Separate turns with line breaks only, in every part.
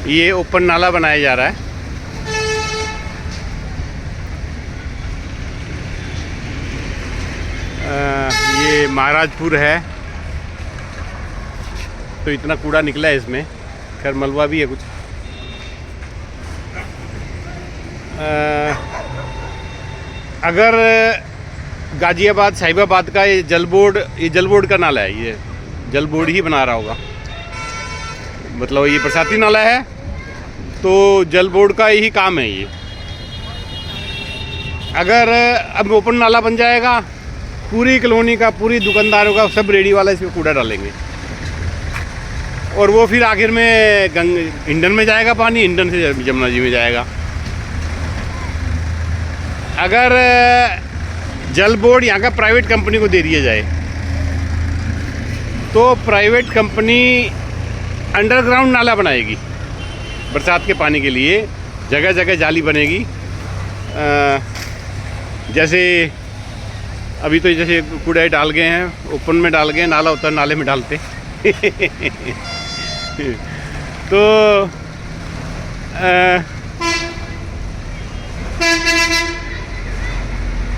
ये ओपन नाला बनाया जा रहा है। ये महाराजपुर है, तो इतना कूड़ा निकला है इसमें। खैर मलबा भी है कुछ। अगर गाज़ियाबाद साहिबाबाद का ये जल बोर्ड का नाला है, ये जल बोर्ड ही बना रहा होगा, मतलब ये बरसाती नाला है तो जल बोर्ड का यही काम है ये। अगर अब ओपन नाला बन जाएगा, पूरी कॉलोनी का, पूरी दुकानदारों का, सब रेडी वाला इसमें कूड़ा डालेंगे और वो फिर आखिर में हिंडन में जाएगा पानी, हिंडन से जमुना जी में जाएगा। अगर जल बोर्ड यहाँ का प्राइवेट कंपनी को दे दिया जाए तो प्राइवेट कंपनी अंडरग्राउंड नाला बनाएगी बरसात के पानी के लिए। जगह जगह जाली बनेगी। जैसे अभी तो जैसे कूड़े डाल गए हैं, ओपन में डाल गए, नाला होता है नाले में डालते तो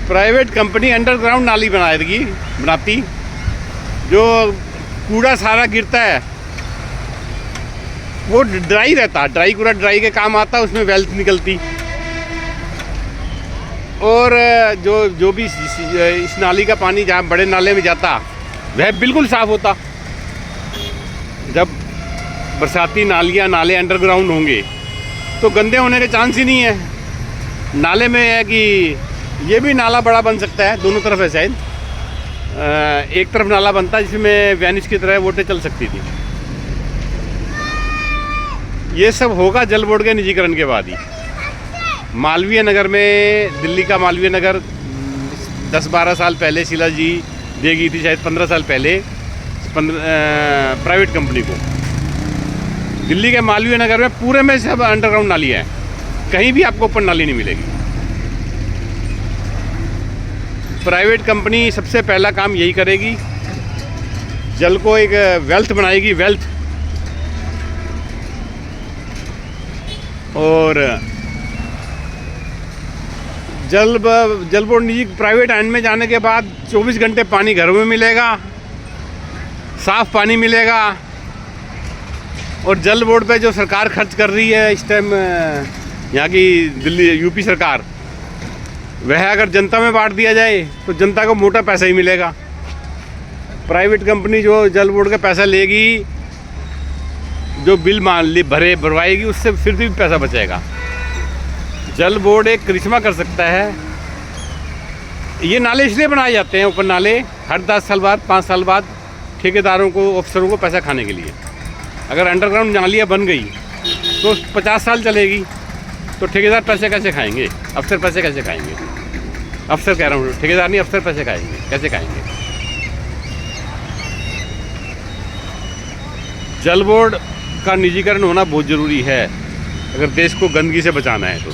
प्राइवेट कंपनी अंडरग्राउंड नाली बनाती, जो कूड़ा सारा गिरता है वो ड्राई रहता, ड्राई के काम आता, उसमें वेल्थ निकलती। और जो भी इस नाली का पानी जहाँ बड़े नाले में जाता वह बिल्कुल साफ़ होता। जब बरसाती नाले अंडरग्राउंड होंगे तो गंदे होने के चांस ही नहीं है। नाले में है कि ये भी नाला बड़ा बन सकता है, दोनों तरफ है शायद। एक तरफ नाला बनता है जिसमें वैनिश की तरह वोटें चल सकती थी। ये सब होगा जल बोर्ड के निजीकरण के बाद ही। मालवीय नगर में, दिल्ली का मालवीय नगर 10-12 साल पहले शीला जी दे गई थी, शायद 15 साल पहले प्राइवेट कंपनी को। दिल्ली के मालवीय नगर में पूरे में सब अंडरग्राउंड नालियाँ हैं, कहीं भी आपको ओपन नाली नहीं मिलेगी। प्राइवेट कंपनी सबसे पहला काम यही करेगी, जल को एक वेल्थ बनाएगी, वेल्थ। और जल बोर्ड निजी प्राइवेट हैंड में जाने के बाद 24 घंटे पानी घरों में मिलेगा, साफ़ पानी मिलेगा। और जल बोर्ड पे जो सरकार खर्च कर रही है इस टाइम, यहाँ की दिल्ली यूपी सरकार, वह अगर जनता में बांट दिया जाए तो जनता को मोटा पैसा ही मिलेगा। प्राइवेट कंपनी जो जल बोर्ड का पैसा लेगी, जो बिल भरवाएगी, उससे फिर भी पैसा बचेगा। जल बोर्ड एक करिश्मा कर सकता है। ये नाले इसलिए बनाए जाते हैं, ओपन नाले, हर 10 साल बाद, 5 साल बाद ठेकेदारों को, अफसरों को पैसा खाने के लिए। अगर अंडरग्राउंड नालियाँ बन गई तो 50 साल चलेगी, तो ठेकेदार पैसे कैसे खाएंगे, अफसर पैसे कैसे खाएंगे? अफसर कह रहा हूँ, ठेकेदार नहीं, अफसर पैसे खाएंगे, कैसे खाएंगे? जल बोर्ड का निजीकरण होना बहुत ज़रूरी है अगर देश को गंदगी से बचाना है तो।